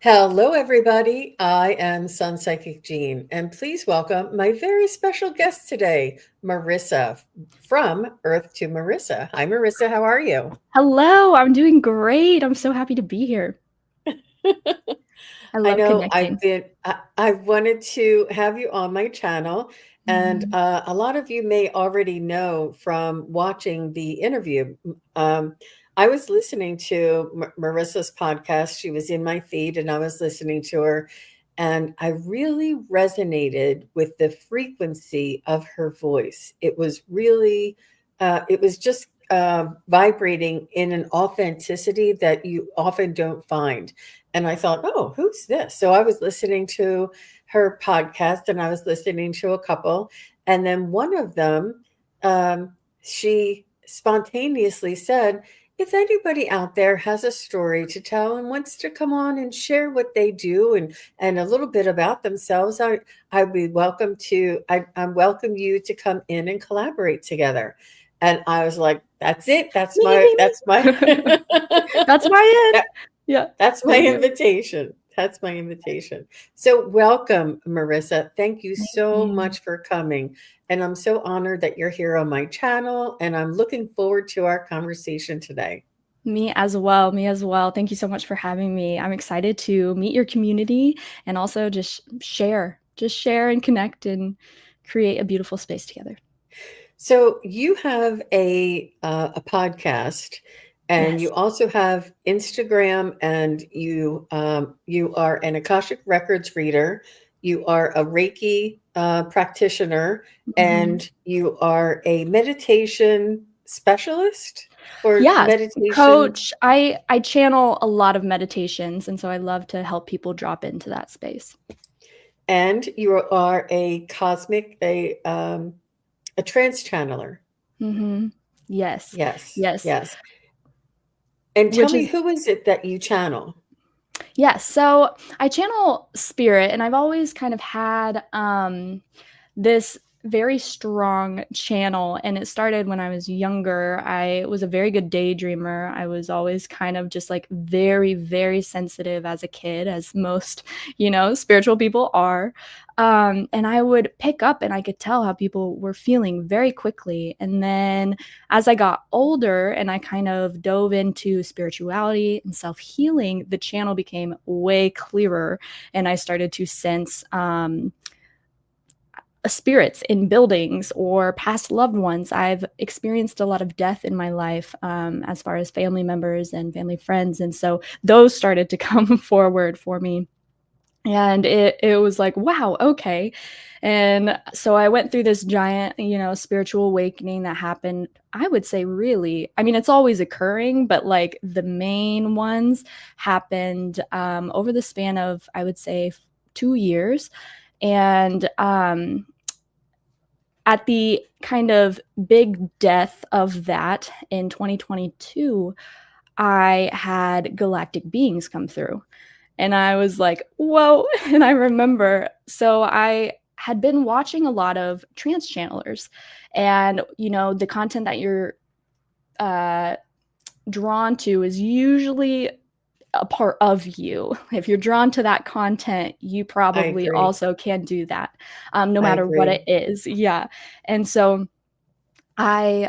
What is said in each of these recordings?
Hello, everybody. I am SunPsychic Jean, and please welcome my very special guest today, Marissa from Earth to Marissa. Hi, Marissa. How are you? Hello, I'm doing great. I'm so happy to be here. I I love know I've connecting. been, I wanted to have you on my channel, and Mhm. a lot of you may already know from watching the interview. Um, I was listening to Marissa's podcast. She was in my feed, and I was listening to her, and I really resonated with the frequency of her voice. It was really, it was just vibrating in an authenticity that you often don't find. And I thought, oh, who's this? So I was listening to her podcast and I was listening to a couple. And then one of them, she spontaneously said, if anybody out there has a story to tell and wants to come on and share what they do and a little bit about themselves, I'd be welcome to, I welcome you to come in and collaborate together. And I was like, that's it. That's Me, my, me, that's my, me. That's my end. Yeah, that's my thank you. invitation. That's my invitation. So, welcome, Marissa. Thank you Thank so you. much for coming. And I'm so honored that you're here on my channel. And I'm looking forward to our conversation today. Me as well. Me as well. Thank you so much for having me. I'm excited to meet your community and also just share and connect and create a beautiful space together. So, you have a podcast, and you Yes. also have Instagram, and you are an Akashic Records reader. You are a Reiki practitioner, Mhm. and you are a meditation specialist or Yes, meditation, coach. I channel a lot of meditations, and so I love to help people drop into that space. and you are a trance channeler. Mhm. Yes. Yes, Yes. yes. And tell Which me, is who is it that you channel? yes. So I channel spirit, and I've always kind of had this very strong channel, and it started when I was younger. I was a very good daydreamer. I was always kind of just like very, very sensitive as a kid, as most, spiritual people are. And I would pick up and I could tell how people were feeling very quickly. And then as I got older and I kind of dove into spirituality and self healing, the channel became way clearer. And I started to sense spirits in buildings or past loved ones. I've experienced a lot of death in my life, as far as family members and family friends. And so those started to come forward for me. And it was like, wow, okay. And so I went through this giant, spiritual awakening that happened, I would say, really. I mean, it's always occurring, but like the main ones happened over the span of, I would say, 2 years. And at the kind of big death of that in 2022, I had galactic beings come through. And I was like, whoa. And I remember, so I had been watching a lot of trance channelers, and, the content that you're uh, drawn to is usually a part of you. If you're drawn to that content, you I probably agree. also can do that, no I matter what agree. it is. Yeah. And so I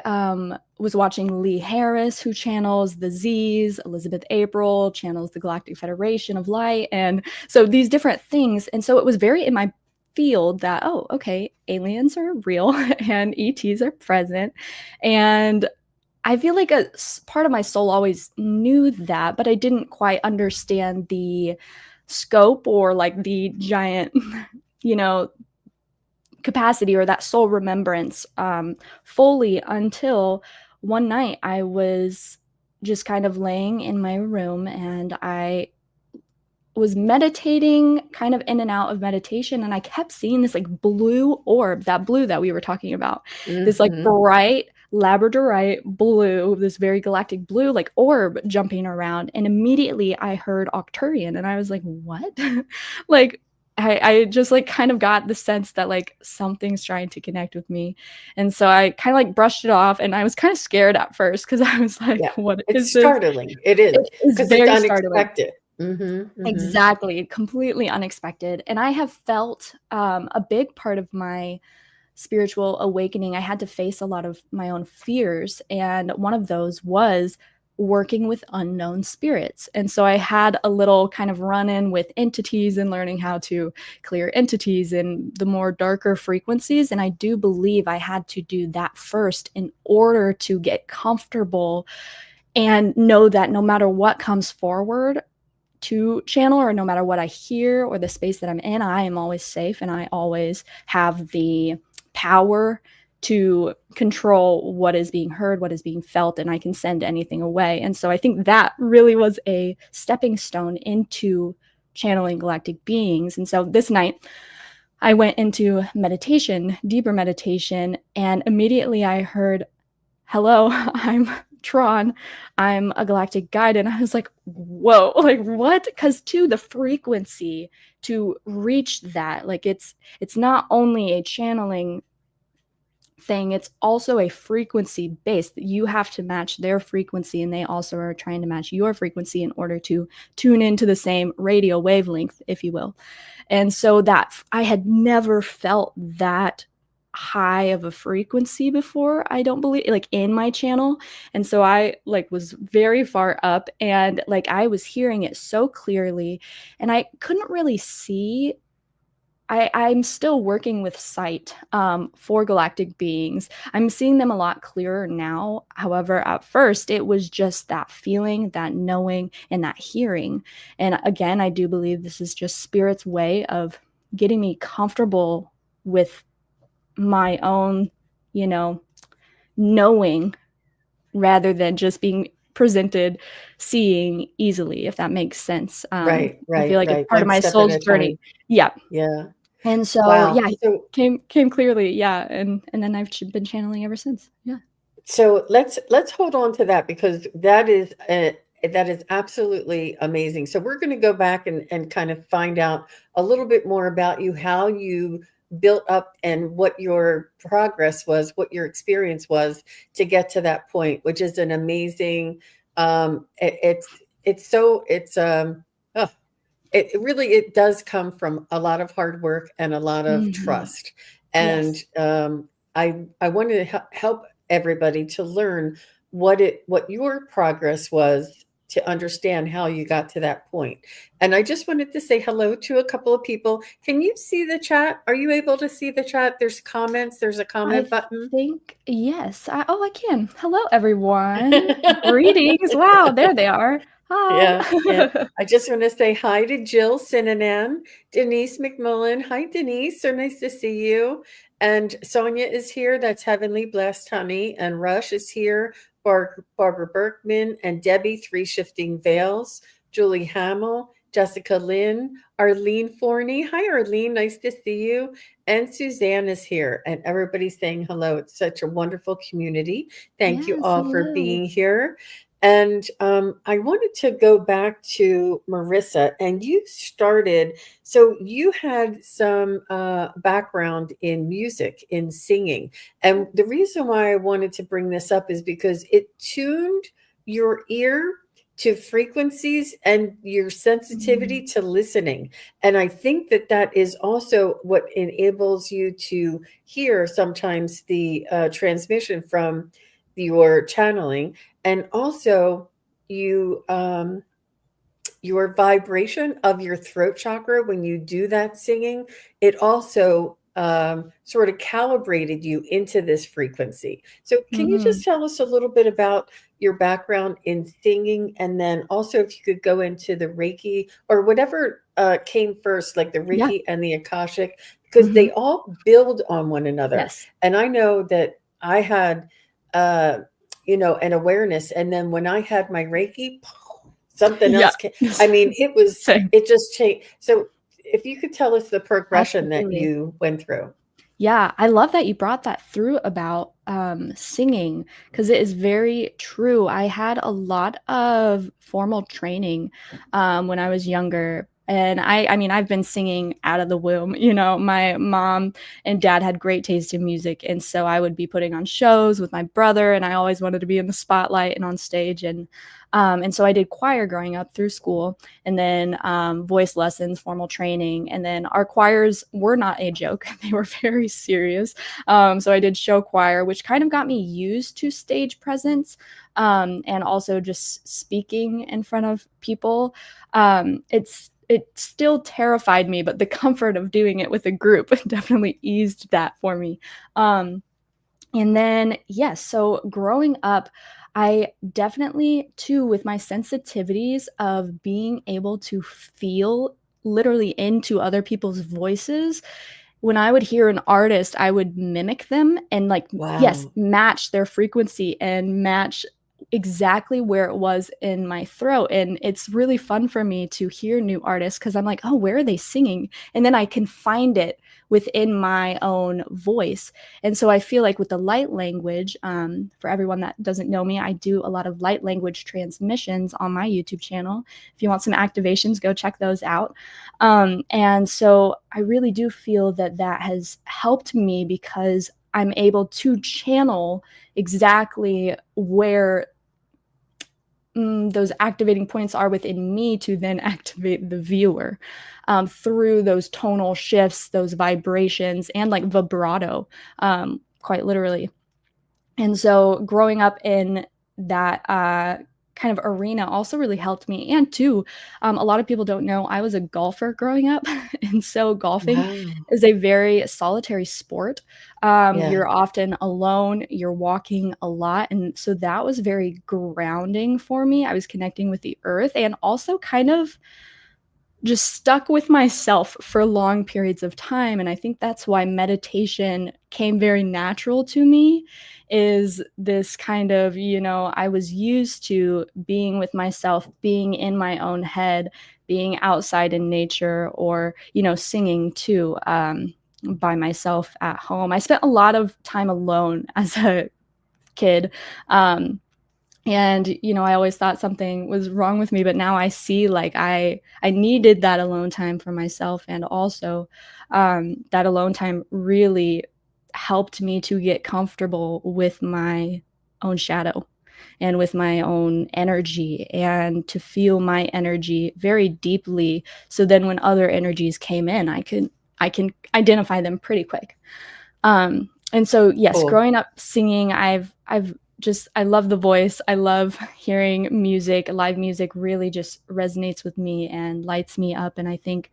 was watching Lee Harris, who channels the Z's, Elizabeth April channels the Galactic Federation of Light. And so these different things. And so it was very in my field that, oh, okay, aliens are real and ETs are present. And I feel like a part of my soul always knew that, but I didn't quite understand the scope or like the giant, you know, capacity or that soul remembrance fully until one night I was just kind of laying in my room and I was meditating kind of in and out of meditation, and I kept seeing this like blue orb, that blue that we were talking about, this like Mhm. bright labradorite blue, this very galactic blue like orb jumping around. And immediately I heard Octurian and I was like, what? Like I just like kind of got the sense that like something's trying to connect with me. And so I kind of like brushed it off, and I was kind of scared at first because I was like, Yeah. what It's is this? startling. It is It is because it's very startling. unexpected. Mhm, mhm. Exactly, completely unexpected. And I have felt a big part of my spiritual awakening. I had to face a lot of my own fears. And one of those was working with unknown spirits. And so I had a little kind of run in with entities and learning how to clear entities and the more darker frequencies. And I do believe I had to do that first in order to get comfortable and know that no matter what comes forward, to channel, or no matter what I hear or the space that I'm in, I am always safe and I always have the power to control what is being heard, what is being felt, and I can send anything away. And so I think that really was a stepping stone into channeling galactic beings. And so this night, I went into meditation, deeper meditation, and immediately I heard, "Hello, I'm Tron. I'm a galactic guide." And I was like, whoa, like what? Because to the frequency to reach that, like it's not only a channeling thing, it's also a frequency based. You have to match their frequency, and they also are trying to match your frequency in order to tune into the same radio wavelength, if you will. And so that I had never felt that high of a frequency before, I don't believe, like in my channel. And so I like was very far up, and like I was hearing it so clearly, and I couldn't really see. I'm still working with sight for galactic beings. I'm seeing them a lot clearer now. However, at first, it was just that feeling, that knowing, and that hearing. And again, I do believe this is just Spirit's way of getting me comfortable with my own, you know, knowing rather than just being presented seeing easily, if that makes sense. Right, I feel right, like it's right. part of One my step at soul's a journey. time. Yeah. Yeah. And so, Wow. yeah, So came clearly, yeah, and then I've been channeling ever since. Yeah. so let's hold on to that because that is absolutely amazing. So we're going to go back and kind of find out a little bit more about you, how you built up and what your progress was, what your experience was to get to that point, which is an amazing it's so it's oh, it really it does come from a lot of hard work and a lot of Mhm. trust. And Yes. I wanted to help everybody to learn what your progress was to understand how you got to that point. And I just wanted to say hello to a couple of people. Can you see the chat? Are you able to see the chat? There's comments. There's a I comment button. think yes. I can. Hello, everyone. Greetings. Wow, there they are. Hi. Yeah, yeah. I just want to say hi to Jill Sinanan, Denise McMullen. Hi, Denise. So nice to see you. And Sonia is here. That's Heavenly Blessed Honey. And Rush is here. Barbara Berkman and Debbie, Three Shifting Veils. Julie Hamill, Jessica Lynn, Arlene Forney. Hi, Arlene. Nice to see you. And Suzanne is here. And everybody's saying hello. It's such a wonderful community. Thank you Yes, all for hello. being here. And I wanted to go back to Marissa, and you started, so you had some background in music, in singing. And the reason why I wanted to bring this up is because it tuned your ear to frequencies and your sensitivity Mm, to listening. And I think that that is also what enables you to hear sometimes the transmission from your channeling, and also you your vibration of your throat chakra when you do that singing, it also sort of calibrated you into this frequency. So can you mhm. just tell us a little bit about your background in singing, and then also if you could go into the Reiki or whatever came first, like the Yeah. Reiki and the Akashic, because Mhm. they all build on one another. Yes. And I know that I had uh an awareness, and then when I had my Reiki, something Yeah. else came. I mean, Same. it just changed. So if you could tell us the progression that Absolutely. you went through. Yeah, I love that you brought that through about singing because it is very true. I had a lot of formal training when I was younger, And I mean, I've been singing out of the womb. You know, my mom and dad had great taste in music. And so I would be putting on shows with my brother, and I always wanted to be in the spotlight and on stage. And so I did choir growing up through school, and then voice lessons, formal training. And then our choirs were not a joke. They were very serious. So I did show choir, which kind of got me used to stage presence, and also just speaking in front of people. It still terrified me, but the comfort of doing it with a group definitely eased that for me. And then, yes, so growing up, I definitely, too, with my sensitivities of being able to feel literally into other people's voices, when I would hear an artist, I would mimic them and, like, yes, Wow. match their frequency and match exactly where it was in my throat. And it's really fun for me to hear new artists because I'm like, oh, where are they singing? And then I can find it within my own voice. And so I feel like with the light language, for everyone that doesn't know me, I do a lot of light language transmissions on my YouTube channel. If you want some activations, go check those out. And so I really do feel that that has helped me because I'm able to channel exactly where those activating points are within me to then activate the viewer through those tonal shifts, those vibrations, and like vibrato, quite literally. And so growing up in that kind of arena also really helped me. And two, a lot of people don't know I was a golfer growing up. And so golfing Wow. is a very solitary sport. Yeah. You're often alone, you're walking a lot. And so that was very grounding for me. I was connecting with the earth and also kind of just stuck with myself for long periods of time. And I think that's why meditation came very natural to me, is this kind of, I was used to being with myself, being in my own head, being outside in nature, or singing too, by myself at home. I spent a lot of time alone as a kid. And I always thought something was wrong with me, but now I see, like, I needed that alone time for myself. And also that alone time really helped me to get comfortable with my own shadow and with my own energy, and to feel my energy very deeply, so then when other energies came in, I can identify them pretty quick. And so, yes, Cool. growing up singing, I've just, I love the voice. I love hearing music. Live music really just resonates with me and lights me up. And I think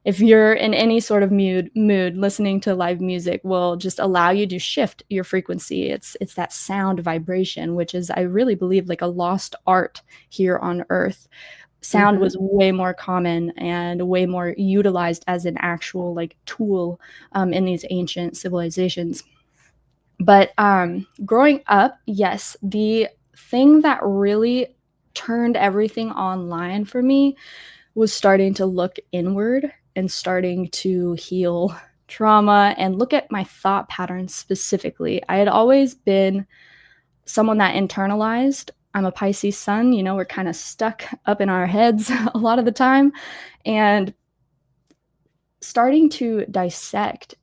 if you're in any sort of mood, listening to live music will just allow you to shift your frequency. It's that sound vibration, which is, I really believe, like a lost art here on Earth. Sound Hmm. was way more common and way more utilized as an actual like tool in these ancient civilizations. But growing up, yes, the thing that really turned everything online for me was starting to look inward and starting to heal trauma and look at my thought patterns specifically. I had always been someone that internalized. I'm a Pisces sun, we're kind of stuck up in our heads a lot of the time. And starting to dissect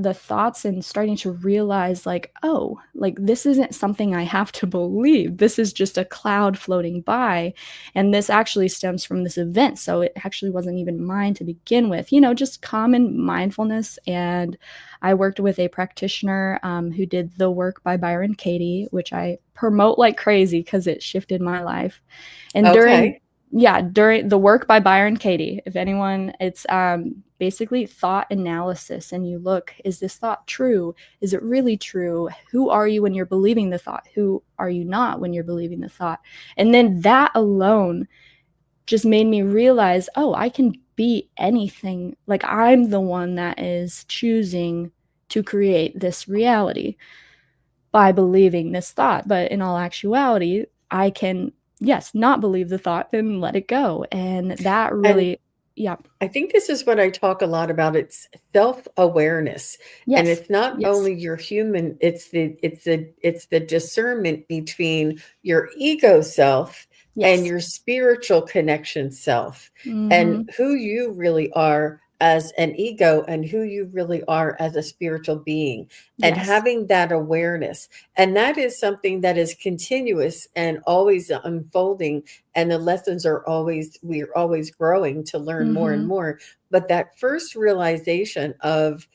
the thoughts and starting to realize, like, oh, like, this isn't something I have to believe. This is just a cloud floating by. And this actually stems from this event. So it actually wasn't even mine to begin with, just common mindfulness. And I worked with a practitioner who did The Work by Byron Katie, which I promote like crazy because it shifted my life. And Okay. during The Work by Byron Katie, if anyone, it's basically thought analysis. And you look, is this thought true? Is it really true? Who are you when you're believing the thought? Who are you not when you're believing the thought? And then that alone just made me realize, oh, I can be anything. Like, I'm the one that is choosing to create this reality by believing this thought. But in all actuality, I can, yes, not believe the thought, then let it go. And that And really, yeah, I think this is what I talk a lot about. It's self-awareness. And yes, it's not yes, only your human, it's the discernment between your ego self and Yes. your spiritual connection self, and Mhm. who you really are as an ego and who you really are as a spiritual being, and Yes. having that awareness. And that is something that is continuous and always unfolding. And the lessons are always, we're always growing to learn more and Mhm. more. But that first realization of,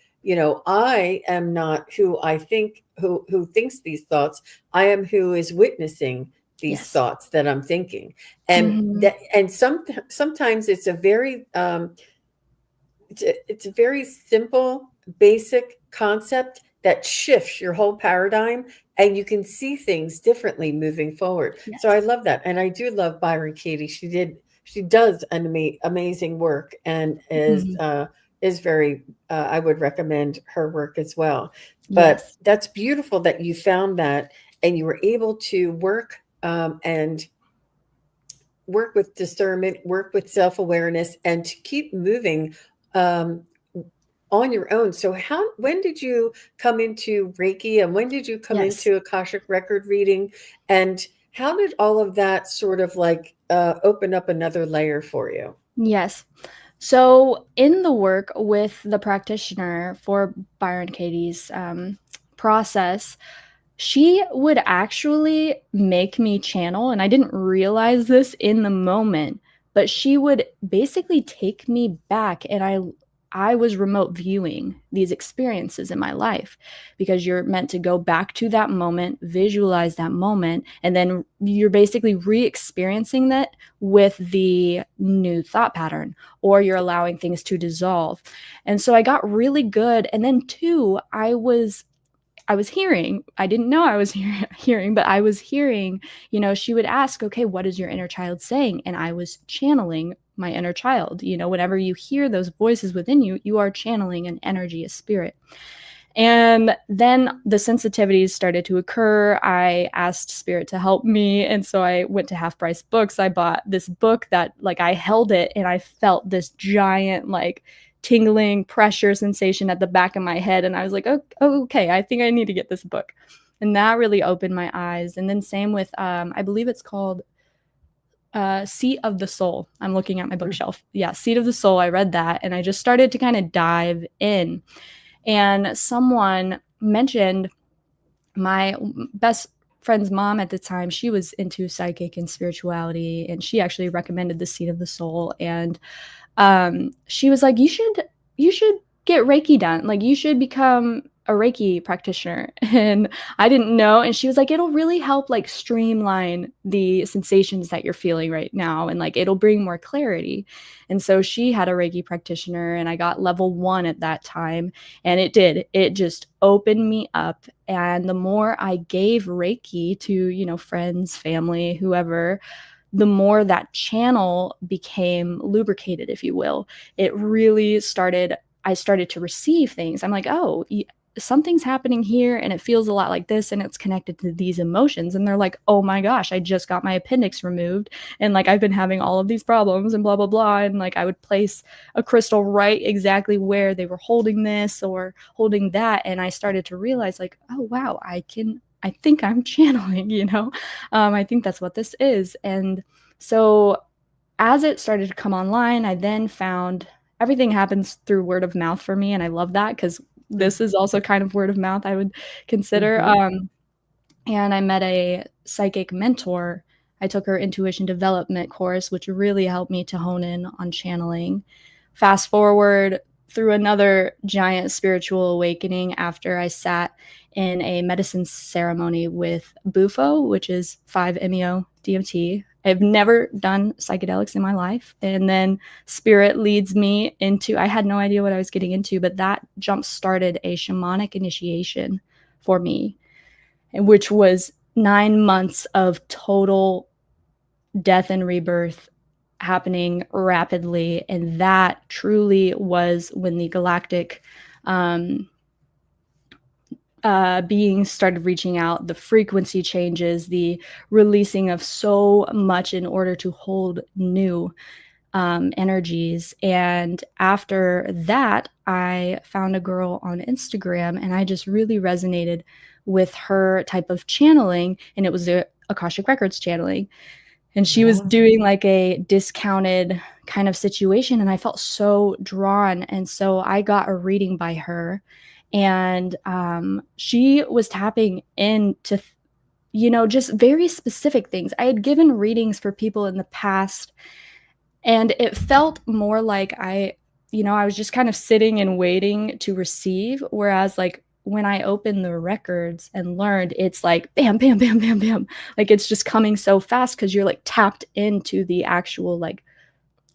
I am not who I think, who thinks these thoughts. I am who is witnessing these Yes. thoughts that I'm thinking. And Mhm. that, and sometimes it's a very it's a very simple, basic concept that shifts your whole paradigm, and you can see things differently moving forward. So Yes. I love that. And I do love Byron Katie. She does an amazing work, and Mhm. is very, I would recommend her work as well. But Yes. that's beautiful that you found that, and you were able to work, and work with discernment, work with self awareness, and to keep moving, um, on your own. So, when did you come into Reiki, and when did you come Yes. into Akashic record reading, and how did all of that sort of like open up another layer for you? Yes. So, in the work with the practitioner for Byron Katie's process, she would actually make me channel, and I didn't realize this in the moment, but she would basically take me back, and I was remote viewing these experiences in my life because you're meant to go back to that moment, visualize that moment, and then you're basically re-experiencing that with the new thought pattern, or you're allowing things to dissolve. And so I got really good. And then two, I was hearing, I didn't know I was hearing, but I was hearing, she would ask, okay, what is your inner child saying? And I was channeling my inner child. Whenever you hear those voices within you, you are channeling an energy, a spirit. And then the sensitivities started to occur. I asked Spirit to help me. And so I went to Half Price Books. I bought this book that, like, I held it and I felt this giant, like, tingling pressure sensation at the back of my head. And I was like, oh, okay, I think I need to get this book. And that really opened my eyes. And then, same with, I believe it's called Seat of the Soul. I'm looking at my bookshelf. Yeah, Seat of the Soul. I read that and I just started to kind of dive in. And someone mentioned my best friend's mom at the time. She was into psychic and spirituality, and she actually recommended the Seat of the Soul. And she was like, you should get Reiki done. Like, you should become a Reiki practitioner. And I didn't know. And she was like, it'll really help, like, streamline the sensations that you're feeling right now, and like it'll bring more clarity. And so she had a Reiki practitioner, and I got level 1 at that time. And it just opened me up. And the more I gave Reiki to, friends, family, whoever, the more that channel became lubricated, if you will. It really started, I started to receive things. I'm like, oh, something's happening here and it feels a lot like this and it's connected to these emotions. And they're like, oh my gosh, I just got my appendix removed and like I've been having all of these problems and blah, blah, blah. And like I would place a crystal right exactly where they were holding this or holding that. And I started to realize, like, oh wow, I think I'm channeling, I think that's what this is. And so as it started to come online, I then found everything happens through word of mouth for me. And I love that because this is also kind of word of mouth, I would consider. Mm-hmm. And I met a psychic mentor. I took her intuition development course, which really helped me to hone in on channeling. Fast forward through another giant spiritual awakening after I sat in a medicine ceremony with Bufo, which is 5-MeO DMT. I've never done psychedelics in my life. And then Spirit leads me into, I had no idea what I was getting into, but that jump started a shamanic initiation for me, which was 9 months of total death and rebirth happening rapidly. And that truly was when the galactic beings started reaching out, the frequency changes, the releasing of so much in order to hold new energies. And after that, I found a girl on Instagram and I just really resonated with her type of channeling. And it was a Akashic Records channeling. And she was Oh. doing like a discounted kind of situation, and I felt so drawn, and so I got a reading by her, and she was tapping into just very specific things. I had given readings for people in the past, and it felt more like I was just kind of sitting and waiting to receive, whereas like when I opened the records and learned, it's like bam, bam, bam, bam, bam. Like it's just coming so fast because you're like tapped into the actual like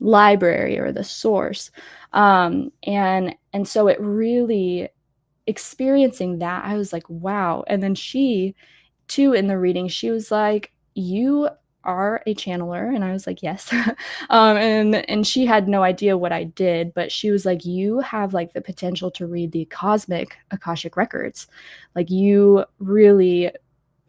library or the source. And so it really experiencing that, I was like, wow. And then she too in the reading, she was like, "You are a channeler," and I was like, "Yes." And she had no idea what I did, but she was like, "You have like the potential to read the cosmic Akashic records. Like you really,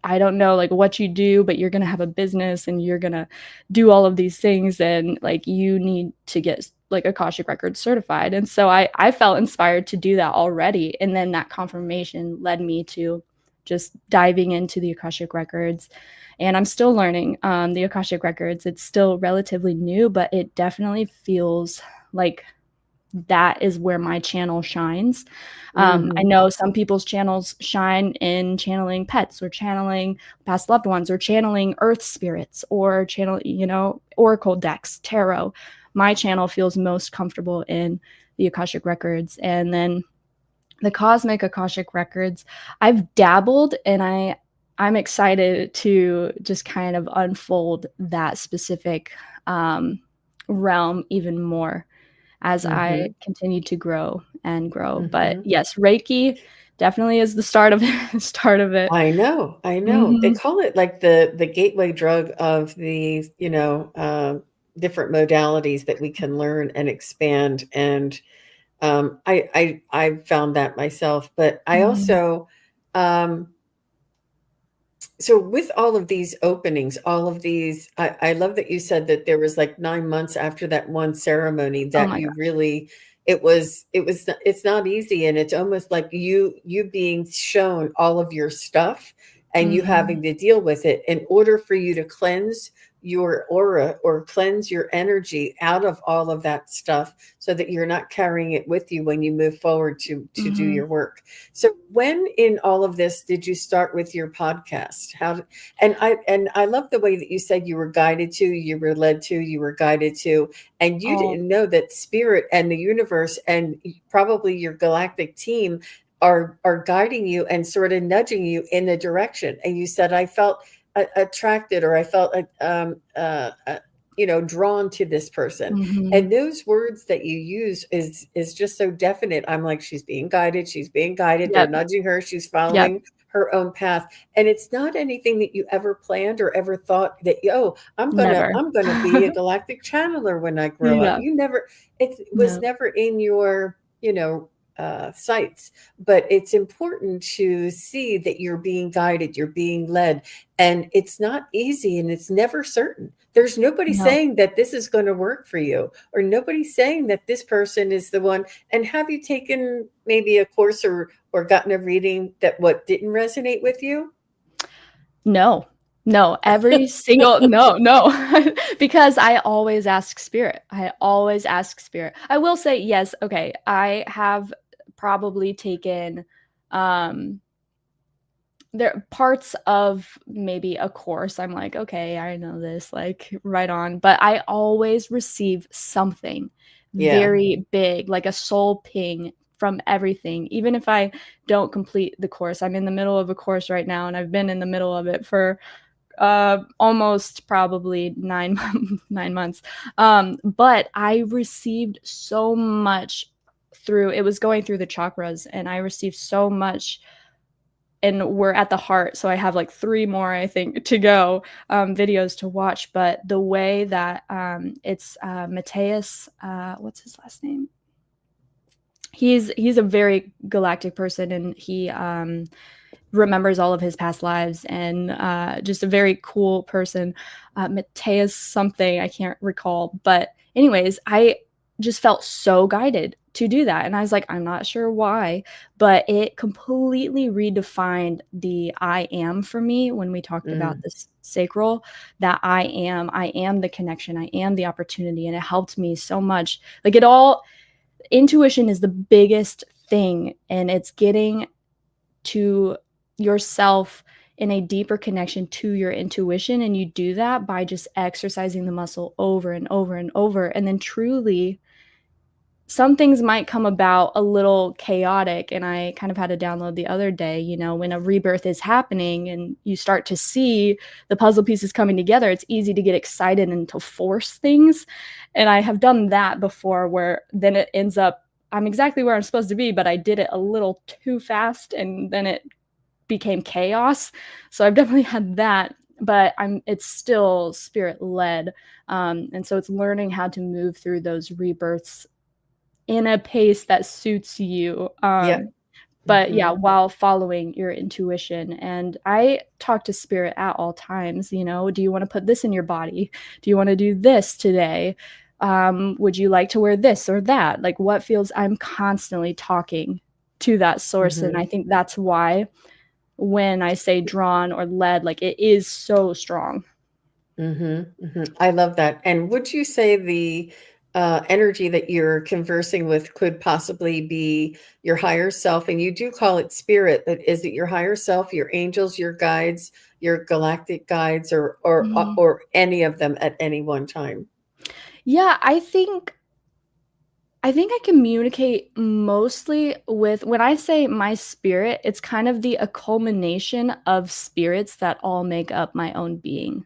I don't know like what you do, but you're going to have a business and you're going to do all of these things, and like you need to get like Akashic records certified." And so I felt inspired to do that already, and then that confirmation led me to just diving into the Akashic records. And I'm still learning the Akashic records. It's still relatively new, but it definitely feels like that is where my channel shines. I Mhm. know some people's channels shine in channeling pets or channeling past loved ones or channeling earth spirits or oracle decks, tarot. My channel feels most comfortable in the Akashic records. And then the cosmic Akashic records, I've dabbled, and I'm excited to just kind of unfold that specific realm even more as I Mhm. continue to grow and grow. But Mhm. yes, Reiki definitely is the start of it. Start of it. I know, I know. They Mhm. call it like the gateway drug of the, different modalities that we can learn and expand. And I found that myself, but I Mhm. also um, so with all of these openings, all of these, I love that you said that there was like 9 months after that one ceremony Oh that my you gosh. really, it's not easy. And it's almost like you being shown all of your stuff and you Mhm. having to deal with it in order for you to cleanse your aura or cleanse your energy out of all of that stuff so that you're not carrying it with you when you move forward to do Mhm. your work. So when in all of this did you start with your podcast? And I love the way that you said you were guided to, you were led to, you were guided to, and you All didn't know that spirit and the universe and probably your galactic team are guiding you and sort of nudging you in the direction. And you said I felt attracted or I felt drawn to this person. Mhm. And those words that you use is just so definite. I'm like, she's being guided, they're Yep. nudging her, she's Yep. following her own path. And it's not anything that you ever planned or ever thought that, oh, Never. I'm gonna be a galactic channeler when I grow up. Yeah. You never, it was No. never in your, sights. But it's important to see that you're being guided, you're being led, and it's not easy and it's never certain. There's nobody No. saying that this is going to work for you, or nobody saying that this person is the one. And have you taken maybe a course or gotten a reading that what didn't resonate with you? No. No, every single no, no, because I always ask spirit. I always ask spirit. I will say, yes, okay, I have probably taken, um there parts of maybe a course, I'm like, "Okay, I know this, like, right on," but I always receive something Yeah. very big, like a soul ping from everything, even if I don't complete the course. I'm in the middle of a course right now, and I've been in the middle of it for almost probably 9 months. But I received so much through it was going through the chakras, and I received so much, and we're at the heart. So I have like 3 more, I think, to go, videos to watch. But the way that it's Mateus, what's his last name? He's a very galactic person, and he remembers all of his past lives, and just a very cool person. Mateus something, I can't recall. But anyways, I just felt so guided to do that. And I was like, I'm not sure why, but it completely redefined the I am for me when we talked about Mm. this sacral, that I am the connection, I am the opportunity. And it helped me so much. Like it all, intuition is the biggest thing, and it's getting to yourself in a deeper connection to your intuition. And you do that by just exercising the muscle over and over and over. And then truly, some things might come about a little chaotic. And I kind of had a download the other day, you know, when a rebirth is happening and you start to see the puzzle pieces coming together, it's easy to get excited and to force things. And I have done that before, where then it ends up, I'm exactly where I'm supposed to be, but I did it a little too fast and then it became chaos. So I've definitely had that, but it's still spirit led. And so it's learning how to move through those rebirths in a pace that suits you. Yep. But yeah, Hmm. while following your intuition. And I talk to spirit at all times, you know, do you want to put this in your body? Do you want to do this today? Would you like to wear this or that? Like what feels, I'm constantly talking to that source. And Hmm. I think that's why when I say drawn or led, like it is so strong. Hmm. Hmm. I love that. And would you say the energy that you're conversing with could possibly be your higher self? And you do call it spirit, but is it your higher self, your angels, your guides, your galactic guides, Mm. or any of them at any one time? Yeah, I think I communicate mostly with, when I say my spirit, it's kind of the culmination of spirits that all make up my own being.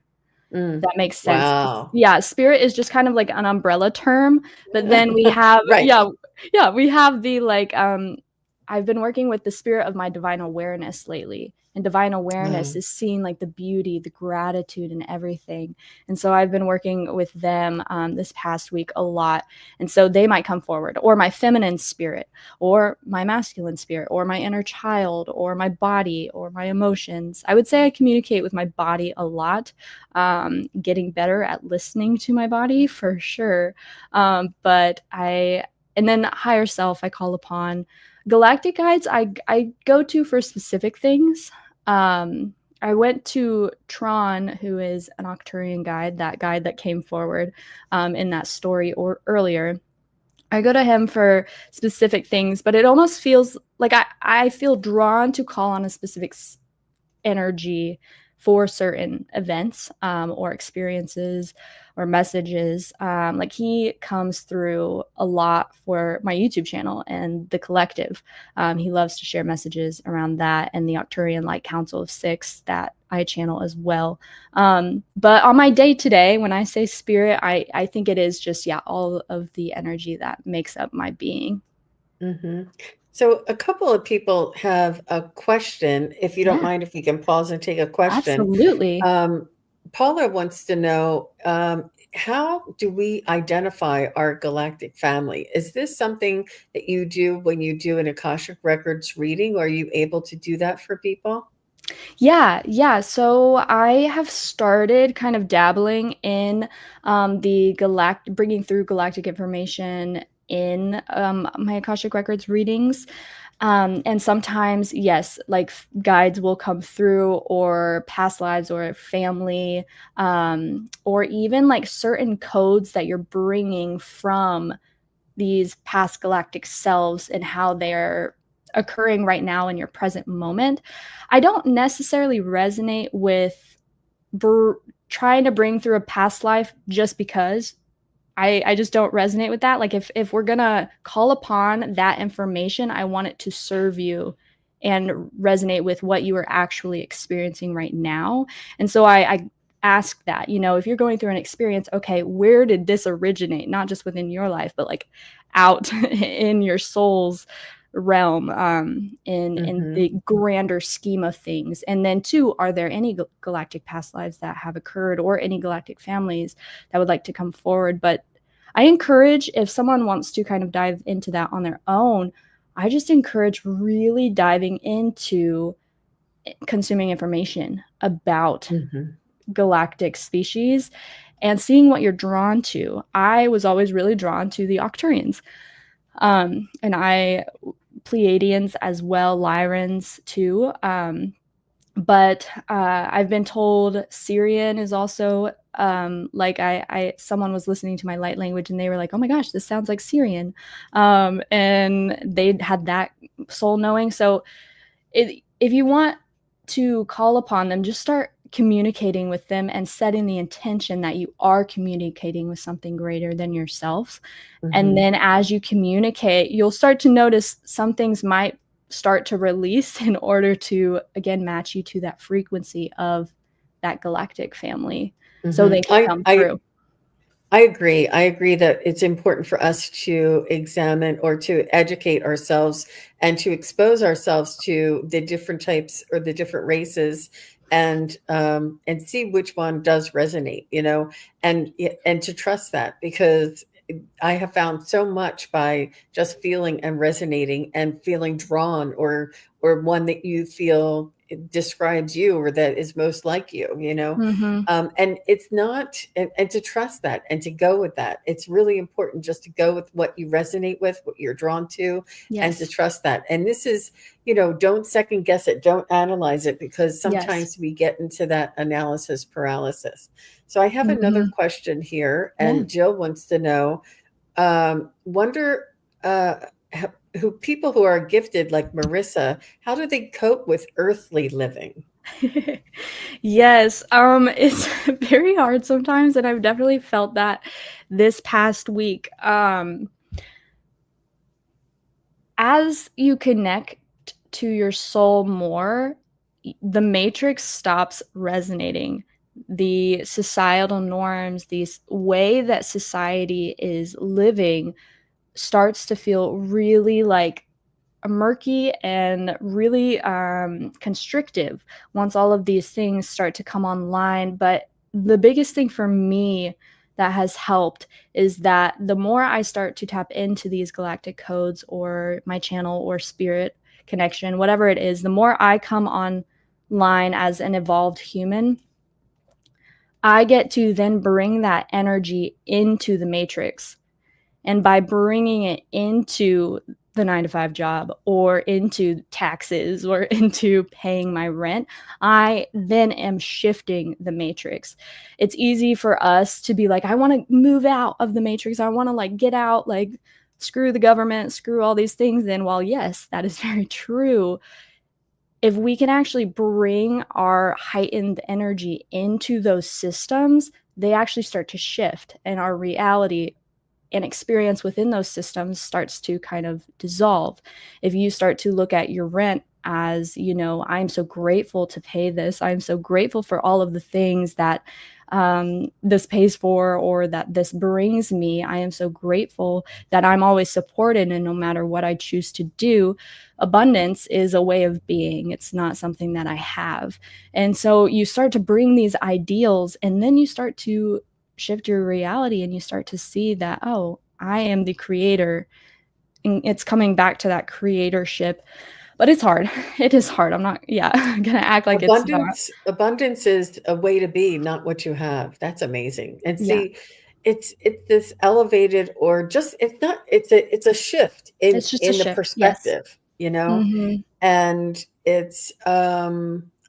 Mm. That makes sense. Wow. Yeah, spirit is just kind of like an umbrella term, but then we have, Right. yeah, we have the like I've been working with the spirit of my divine awareness lately. And divine awareness Oh. is seeing like the beauty, the gratitude and everything. And so I've been working with them this past week a lot. And so they might come forward, or my feminine spirit, or my masculine spirit, or my inner child, or my body, or my emotions. I would say I communicate with my body a lot, getting better at listening to my body for sure. But and then higher self, I call upon galactic guides. I go to for specific things. I went to Tron, who is an Octurian guide, that guide that came forward in that story or earlier. I go to him for specific things, but it almost feels like I feel drawn to call on a specific energy for certain events or experiences or messages. Like he comes through a lot for my YouTube channel and the collective. He loves to share messages around that and the Octurian Light Council of Six that I channel as well. But on my day to day, when I say spirit, I think it is just, yeah, all of the energy that makes up my being. Hmm. So a couple of people have a question. If you don't Yeah, mind, if we can pause and take a question. absolutely. Um, Paula wants to know, how do we identify our galactic family? Is this something that you do when you do an Akashic Records reading? Are you able to do that for people? Yeah, yeah. So I have started kind of dabbling in the bringing through galactic information in my Akashic Records readings. And sometimes, yes, like guides will come through, or past lives, or family, or even like certain codes that you're bringing from these past galactic selves and how they're occurring right now in your present moment. I don't necessarily resonate with br- trying to bring through a past life just because. I just don't resonate with that. Like if we're gonna call upon that information, I want it to serve you and resonate with what you are actually experiencing right now. And so I ask that, you know, if you're going through an experience, okay, where did this originate? Not just within your life, but like out in your soul's realm, in Hmm. the grander scheme of things. And then two, are there any galactic past lives that have occurred, or any galactic families that would like to come forward? But I encourage, if someone wants to kind of dive into that on their own, I just encourage really diving into consuming information about Hmm. galactic species and seeing what you're drawn to. I was always really drawn to the Octurians. And I Pleiadians as well, Lyrans too. But I've been told Syrian is also like I someone was listening to my light language and they were like, oh my gosh, this sounds like Syrian, and they had that soul knowing. So if you want to call upon them, just start communicating with them and setting the intention that you are communicating with something greater than yourself. And Mhm. then as you communicate, you'll start to notice some things might start to release in order to, again, match you to that frequency of that galactic family so Mhm. they can come through. I agree. I agree that it's important for us to examine or to educate ourselves and to expose ourselves to the different types or the different races and see which one does resonate, and to trust that because I have found so much by just feeling and resonating and feeling drawn or one that you feel describes you or that is most like you. Mm-hmm. And it's not, and to trust that and to go with that. It's really important just to go with what you resonate with, what you're drawn to, and to Yes. trust that. And this is, don't second guess it, don't analyze it, because Yes. sometimes we get into that analysis paralysis. So I have another Mm-hmm. question here, Yeah. and Jill wants to know, wonder uh, who people who are gifted like Marissa, how do they cope with earthly living? Yes, it's very hard sometimes, and I've definitely felt that this past week. As you connect to your soul more, the matrix stops resonating. The societal norms, the way that society is living, starts to feel really like murky and really constrictive once all of these things start to come online. But the biggest thing for me that has helped is that the more I start to tap into these galactic codes or my channel or spirit connection, whatever it is, the more I come online as an evolved human, I get to then bring that energy into the matrix. And by bringing it into the 9 to 5 job or into taxes or into paying my rent, I then am shifting the matrix. It's easy for us to be like, I want to move out of the matrix. I want to like get out, like screw the government, screw all these things. And while yes, that is very true, if we can actually bring our heightened energy into those systems, they actually start to shift and our reality and experience within those systems starts to kind of dissolve. If you start to look at your rent as, I'm so grateful to pay this, I'm so grateful for all of the things that this pays for or that this brings me, I am so grateful that I'm always supported, and no matter what I choose to do, abundance is a way of being. It's not something that I have. And so you start to bring these ideals, and then you start to shift your reality and you start to see that, oh, I am the creator. And it's coming back to that creatorship. But it's hard. It is hard. I'm not, yeah, gonna act like it's not. Abundance is a way to be, not what you have. That's amazing. And Yeah. see, it's this elevated or just it's a shift in It's just a in the shift. Yes. perspective. Mm-hmm. And it's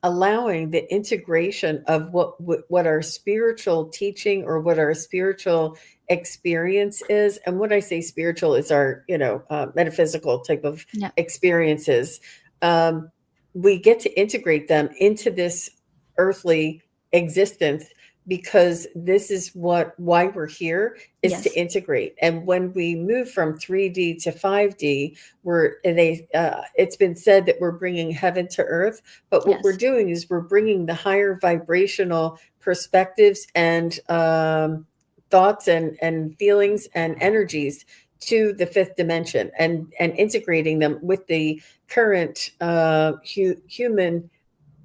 allowing the integration of what our spiritual teaching or what our spiritual experience is. And what I say spiritual is our metaphysical type of Yeah. experiences. um, we get to integrate them into this earthly existence because this is why we're here, is to Yes. integrate. And when we move from 3D to 5D, it's been said that we're bringing heaven to earth, but what we're Yes. doing is we're bringing the higher vibrational perspectives and thoughts and feelings and energies to the fifth dimension and integrating them with the current human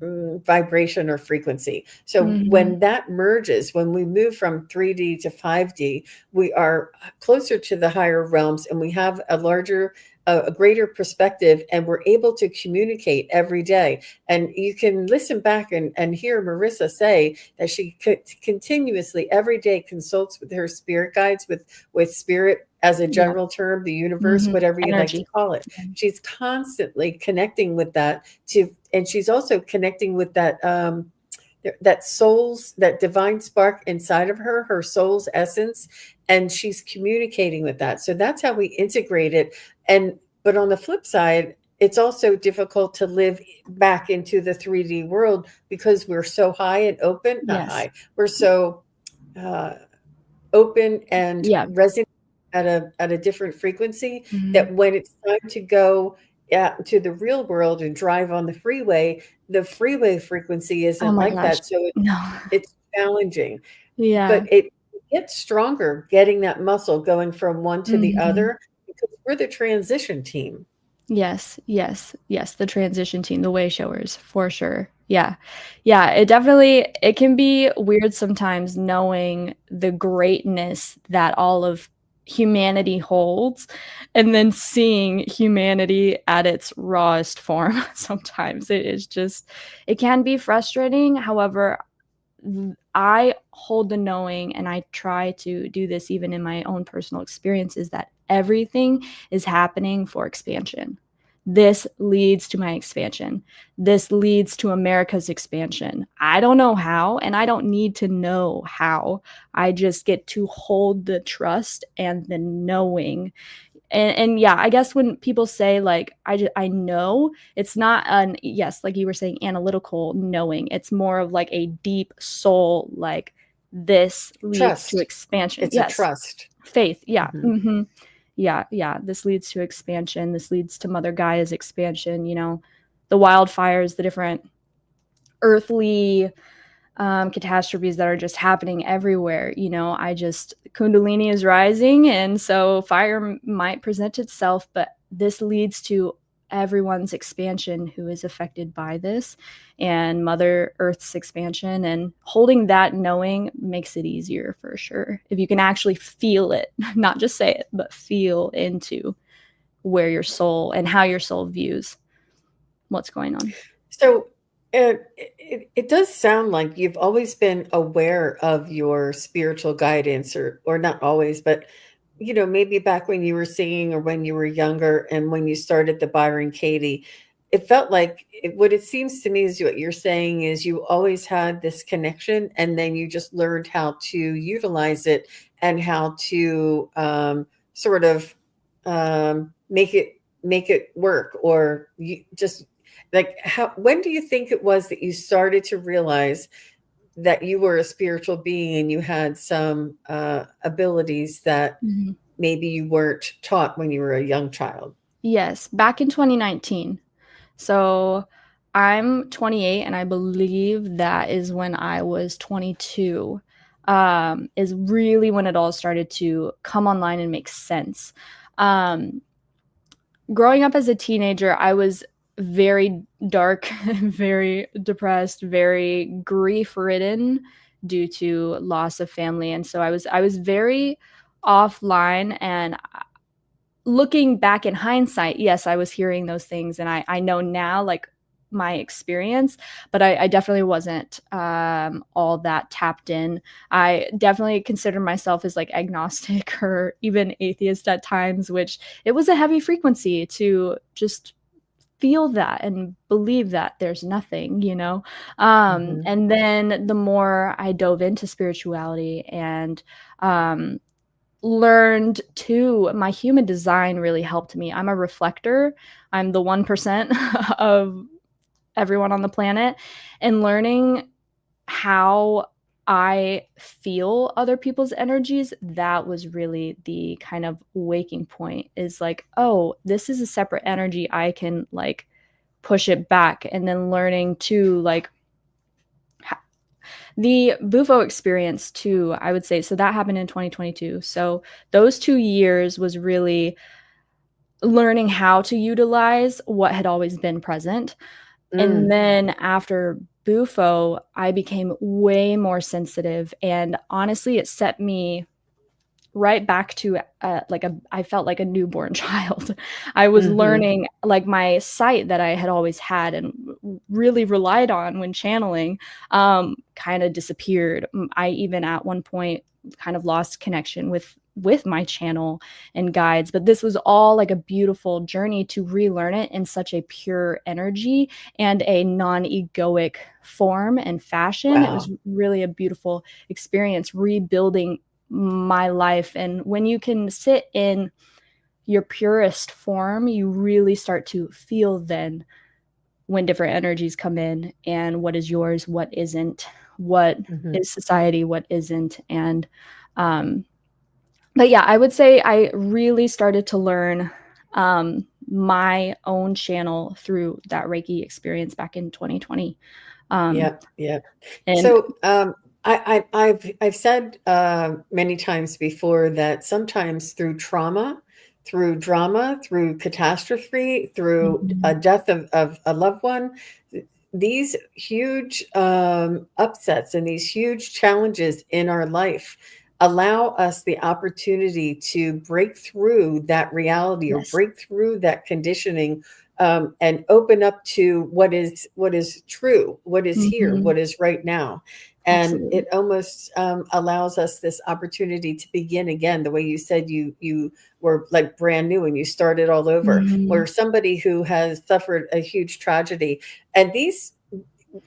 vibration or frequency. So Mm-hmm. when that merges, when we move from 3D to 5D, we are closer to the higher realms and we have a larger a greater perspective, and we're able to communicate every day. And you can listen back and hear Marissa say that she continuously every day consults with her spirit guides, with spirit as a Yeah. general term, the universe, Mhm. whatever you'd like to Energy. call it. Yeah. She's constantly connecting with that and she's also connecting with that soul's, that divine spark inside of her, her soul's essence, and she's communicating with that. So that's how we integrate it. And but on the flip side, it's also difficult to live back into the 3D world because we're so high and open, not Yes. high, we're so uh, open and Yeah. resonate at a different frequency, Mhm. that when it's time to go to the real world and drive on the freeway frequency Oh isn't my like gosh. that. So No. it's challenging, Yeah. but it gets stronger getting that muscle going from one to the Mhm. other because we're the transition team. Yes, yes, yes, the transition team, the way showers, for sure. Yeah. Yeah, it can be weird sometimes knowing the greatness that all of humanity holds, and then seeing humanity at its rawest form. Sometimes it is just it can be frustrating. However, I hold the knowing, and I try to do this even in my own personal experiences, that everything is happening for expansion. This leads to my expansion. This leads to America's expansion. I don't know how, and I don't need to know how. I just get to hold the trust and the knowing. And yeah, I guess when people say like I know, it's not an, yes, like you were saying, analytical knowing. It's more of like a deep soul, like this leads to Trust. expansion. It's a Yes, trust. faith. Yeah. Mhm. Hmm. Yeah, yeah, this leads to expansion. This leads to Mother Gaia's expansion. The wildfires, the different earthly catastrophes that are just happening everywhere. Kundalini is rising, and so fire might present itself, but this leads to everyone's expansion who is affected by this, and Mother Earth's expansion. And holding that knowing makes it easier for sure. If you can actually feel it, not just say it, but feel into where your soul and how your soul views what's going on. So it does sound like you've always been aware of your spiritual guidance, or not always, but maybe back when you were singing or when you were younger and when you started the Byron Katie, it felt like what it seems to me is what you're saying is you always had this connection and then you just learned how to utilize it and how to sort of make it work, or you just like, how when do you think it was that you started to realize that you were a spiritual being and you had some abilities that Mhm. maybe you weren't taught when you were a young child? Yes, back in 2019. So I'm 28, and I believe that is when I was 22, is really when it all started to come online and make sense. Um, Growing up as a teenager, I was very dark, very depressed, very grief ridden due to loss of family. And so I was very offline. And looking back in hindsight, yes, I was hearing those things, and I know now, like, my experience, but I definitely wasn't all that tapped in. I definitely consider myself as like agnostic or even atheist at times, which it was a heavy frequency to just feel that and believe that there's nothing. Hmm. And then the more I dove into spirituality and um, learned too, my human design really helped me. I'm a reflector. I'm the 1% of everyone on the planet, and learning how I feel other people's energies, that was really the kind of waking point, is like, oh, this is a separate energy. I can like push it back. And then learning to like the Bufo experience too, I would say. So that happened in 2022. So those 2 years was really learning how to utilize what had always been present. And Mm. then after Bufo, I became way more sensitive. And honestly, it set me right back to I felt like a newborn child. I was Mhm. learning, like, my sight that I had always had and really relied on when channeling, kind of disappeared. I even at one point kind of lost connection with my channel and guides, but this was all like a beautiful journey to relearn it in such a pure energy and a non-egoic form and fashion. It was Wow. really a beautiful experience rebuilding my life. And when you can sit in your purest form, you really start to feel then when different energies come in and what is yours, what isn't, what Mhm. is society, what isn't. And um but yeah, I would say I really started to learn my own channel through that Reiki experience back in 2020. Um Yep, yep. and So, I've said many times before that sometimes through trauma, through drama, through catastrophe, through a Mhm. death of a loved one, these huge upsets and these huge challenges in our life allow us the opportunity to break through that reality or Yes, break through that conditioning, and open up to what is true, what is here, hmm, what is right now. And absolutely. it almost allows us this opportunity to begin again, the way you said you were like brand new and you started all over, Hmm. where somebody who has suffered a huge tragedy, and these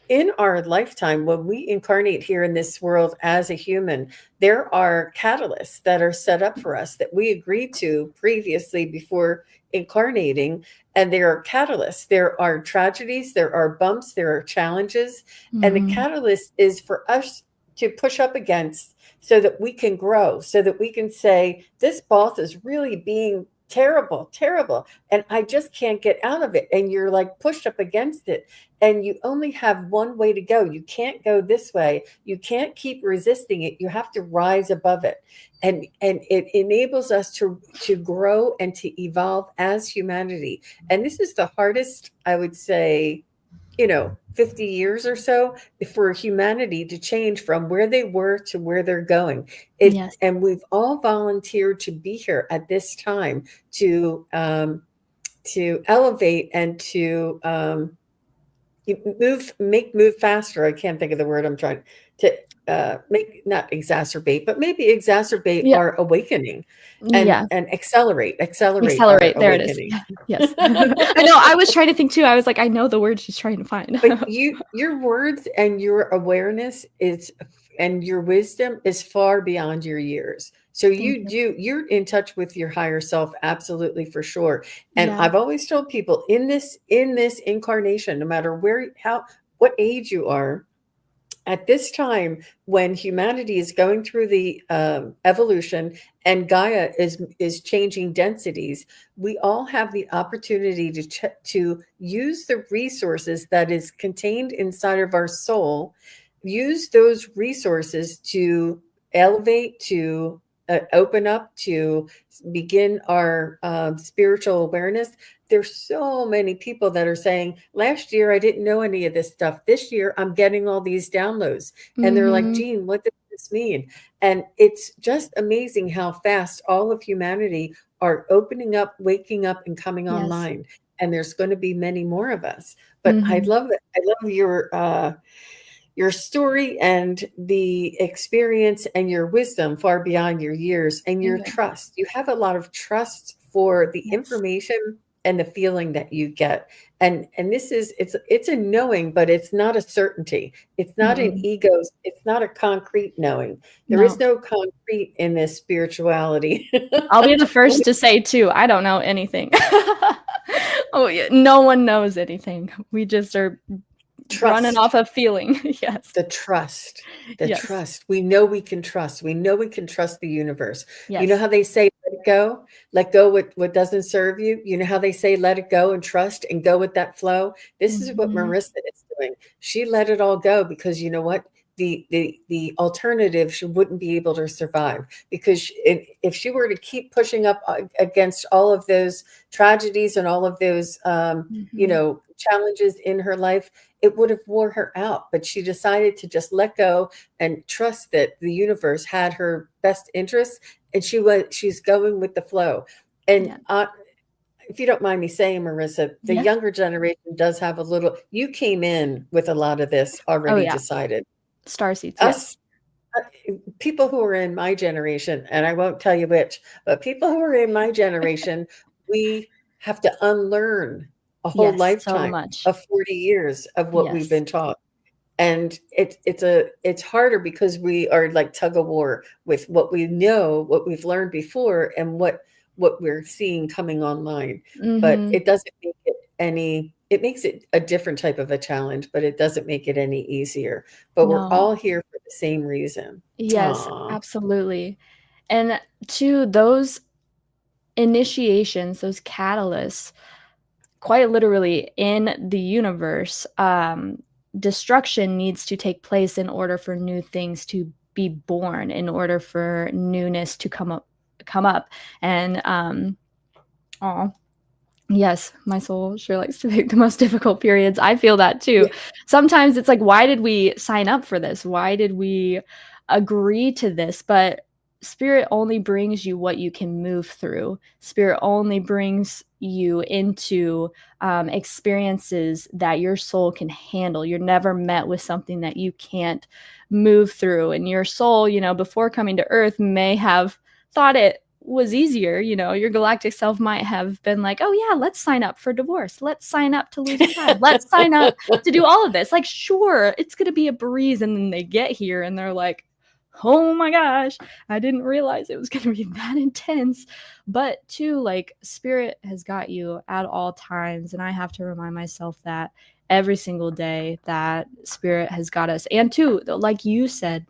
in our lifetime, when we incarnate here in this world as a human, there are catalysts that are set up for us that we agreed to previously before incarnating. And there are catalysts, there are tragedies, there are bumps, there are challenges. And the Hmm. catalyst is for us to push up against so that we can grow, so that we can say, this boss is really being terrible, terrible. And I just can't get out of it. And you're like pushed up against it, and you only have one way to go. You can't go this way. You can't keep resisting it. You have to rise above it. And it enables us to grow and to evolve as humanity. And this is the hardest, I would say, 50 years or so for humanity to change from where they were to where they're going. It Yes. and we've all volunteered to be here at this time to elevate and to move faster. I can't think of the word I'm trying to make, not exacerbate, but maybe exacerbate Yeah. our awakening, Yeah. and accelerate our Accelerate. There it is. awakening. Yeah. Yes. I know. I was trying to think too. I was like, I know the word she's trying to find. But your words and your awareness is, and your wisdom is far beyond your years. So Thank you. you're in touch with your higher self, absolutely, for sure. And Yeah. I've always told people in this incarnation, no matter what age you are, at this time when humanity is going through the evolution and Gaia is changing densities, we all have the opportunity to use the resources that is contained inside of our soul, use those resources to elevate, to open up, to begin our spiritual awareness. There's so many people that are saying, last year I didn't know any of this stuff. This year I'm getting all these downloads. And they're like, Mhm. Jean, what does this mean? And it's just amazing how fast all of humanity are opening up, waking up, and coming Yes. online. And there's going to be many more of us. But I Mhm. love it. I love your story and the experience and your wisdom far beyond your years and your Thank you. trust. You have a lot of trust for the Yes. information and the feeling that you get. And this is, it's a knowing, but it's not a certainty. It's not an Mm-mm. ego, it's not a concrete knowing. There is No. no concrete in this spirituality. I'll be the first to say too, I don't know anything. Oh, yeah. No one knows anything. We just are running Trust. off of feeling. Yes. The trust, the Yes. trust. We know we can trust. We know we can trust the universe. You know Yes. how they say, let it go? Let go what doesn't serve you. You know how they say, let it go and trust and go with that flow? This is what Mhm. Marissa is doing. She let it all go because you know what? the alternative, she wouldn't be able to survive, because if she were to keep pushing up against all of those tragedies and all of those challenges in her life, it would have wore her out. But she decided to just let go and trust that the universe had her best interests, and she's going with the flow. And if you don't mind me saying, Marissa, the younger generation does have a little, you came in with a lot of this already decided. Starseeds, Us, yes. people who are in my generation, and I won't tell you which, but people who are in my generation, we have to unlearn a whole Yes, so lifetime much. of 40 years of what we've Yes. been taught. And it's harder because we are like tug of war with what we know, what we've learned before, and what we're seeing coming online. But it doesn't make it any, it makes it a different type of a challenge, but it doesn't make it any easier. But we're No. all here for the same reason. Yes, Aw. absolutely. And to those initiations, those catalysts, quite literally in the universe, destruction needs to take place in order for new things to be born, in order for newness to come up. And yes, my soul sure likes to pick the most difficult periods. I feel that too. Yeah. Sometimes it's like, why did we sign up for this? Why did we agree to this? But spirit only brings you what you can move through. Spirit only brings you into experiences that your soul can handle. You're never met with something that you can't move through. And your soul, before coming to Earth, may have thought it was easier. Your galactic self might have been like, oh yeah, let's sign up for divorce, let's sign up to lose a child, let's sign up to do all of this, like, sure, it's gonna be a breeze. And then they get here and they're like, oh my gosh, I didn't realize it was gonna be that intense. But too, like, spirit has got you at all times, and I have to remind myself that every single day, that spirit has got us. And too, like you said,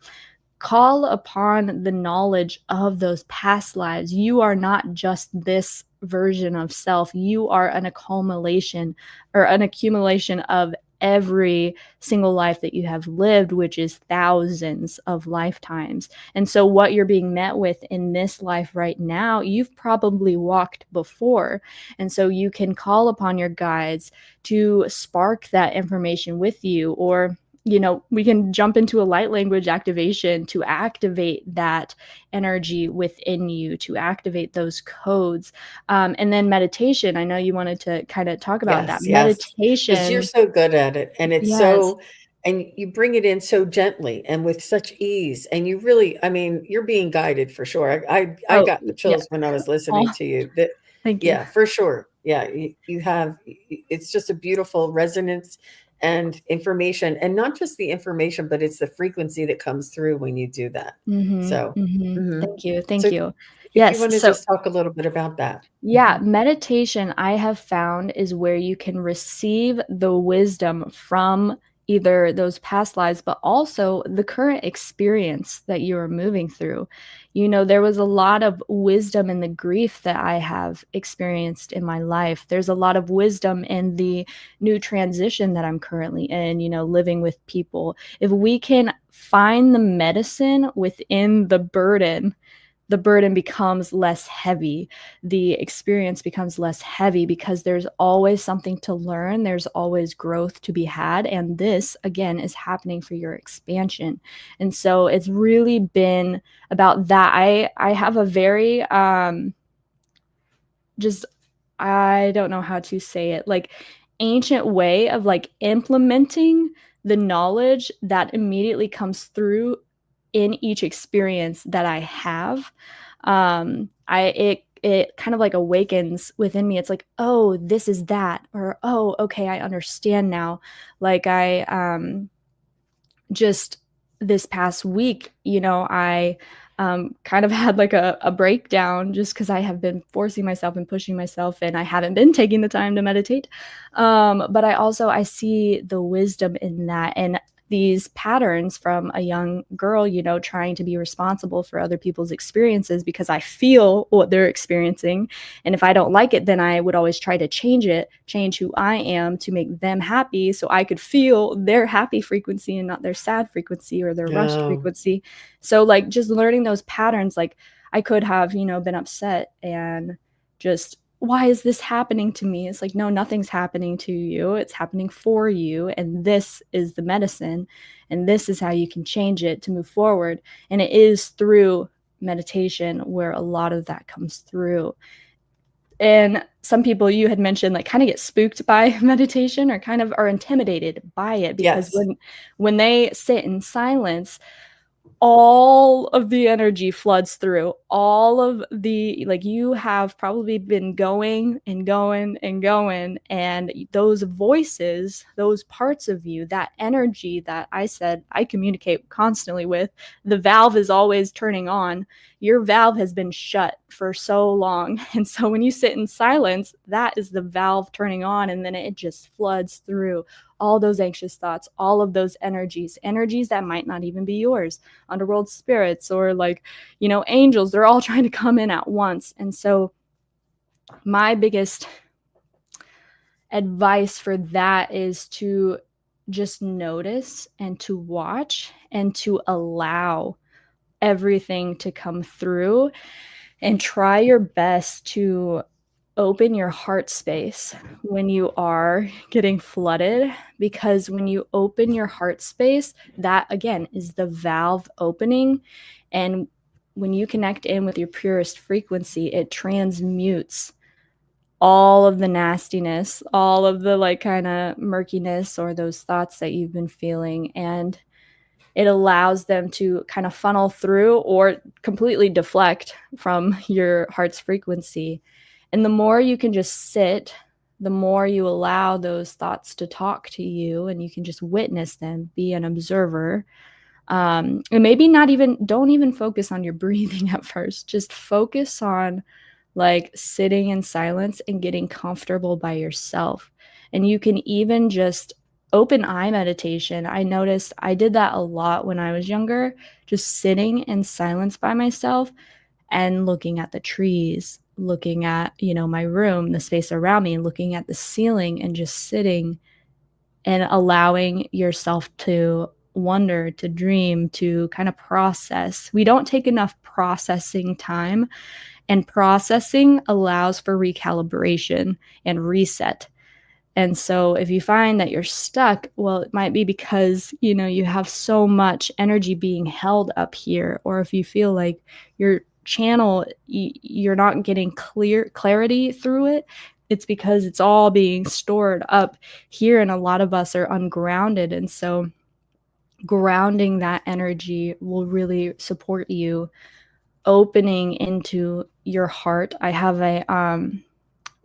call upon the knowledge of those past lives. You are not just this version of self. You are an accumulation of every single life that you have lived, which is thousands of lifetimes. And so what you're being met with in this life right now, you've probably walked before. And so you can call upon your guides to spark that information with you, or we can jump into a light language activation to activate that energy within you, to activate those codes. And then meditation. I know you wanted to kind of talk about that. Yes, because Meditation. you're so good at it, and it's Yes. so, and you bring it in so gently and with such ease, and you really, I mean, you're being guided for sure. I Oh, got the yeah. chills when I was listening Oh, to you. That, thank you. yeah, for sure. Yeah, you have, it's just a beautiful resonance and information, and not just the information, but it's the frequency that comes through when you do that. So, mhm. Thank you. So Thank you. if you Yes. wanna So just talk a little bit about that. yeah, Mhm. meditation, I have found, is where you can receive the wisdom from either those past lives, but also the current experience that you are moving through. There was a lot of wisdom in the grief that I have experienced in my life. There's a lot of wisdom in the new transition that I'm currently in, living with people. If we can find the medicine within the burden becomes less heavy. The experience becomes less heavy, because there's always something to learn. There's always growth to be had. And this, again, is happening for your expansion. And so it's really been about that. I have a very, just, I don't know how to say it, like, ancient way of like implementing the knowledge that immediately comes through in each experience that I have. It kind of like awakens within me. It's like, oh, this is that, or oh, okay, I understand now. Like, I just this past week, I kind of had like a breakdown, just because I have been forcing myself and pushing myself, and I haven't been taking the time to meditate. But I see the wisdom in that. And these patterns from a young girl, you know, trying to be responsible for other people's experiences because I feel what they're experiencing. And if I don't like it, then I would always try to change it, change who I am to make them happy so I could feel their happy frequency and not their sad frequency or their rushed Oh, frequency. So, like, just learning those patterns, like, I could have, you know, been upset and just, why is this happening to me? It's like, no, nothing's happening to you. It's happening for you. And this is the medicine. And this is how you can change it to move forward. And it is through meditation where a lot of that comes through. And some people you had mentioned like kind of get spooked by meditation or kind of are intimidated by it because yes. when they sit in silence, all of the energy floods through. All of the, like, you have probably been going and going and going, and those voices, those parts of you, that energy that I said I communicate constantly with, the valve is always turning on. Your valve has been shut for so long, and so when you sit in silence, that is the valve turning on, and then it just floods through all those anxious thoughts, all of those energies that might not even be yours, underworld spirits or, like, you know, angels. They're all trying to come in at once. And so my biggest advice for that is to just notice and to watch and to allow everything to come through and try your best to open your heart space when you are getting flooded, because when you open your heart space, that again is the valve opening. And when you connect in with your purest frequency, it transmutes all of the nastiness, all of the like kind of murkiness or those thoughts that you've been feeling, and it allows them to kind of funnel through or completely deflect from your heart's frequency. And the more you can just sit, the more you allow those thoughts to talk to you, and you can just witness them, be an observer. And maybe not even, don't even focus on your breathing at first. Just focus on like sitting in silence and getting comfortable by yourself. And you can even just open eye meditation. I noticed I did that a lot when I was younger, just sitting in silence by myself and looking at the trees, looking at, you know, my room, the space around me, looking at the ceiling and just sitting and allowing yourself to wonder, to dream, to kind of process. We don't take enough processing time, and processing allows for recalibration and reset. And so if you find that you're stuck, well, it might be because, you know, you have so much energy being held up here. Or if you feel like your channel, you're not getting clarity through it, it's because it's all being stored up here. And a lot of us are ungrounded. And so grounding that energy will really support you opening into your heart. I have a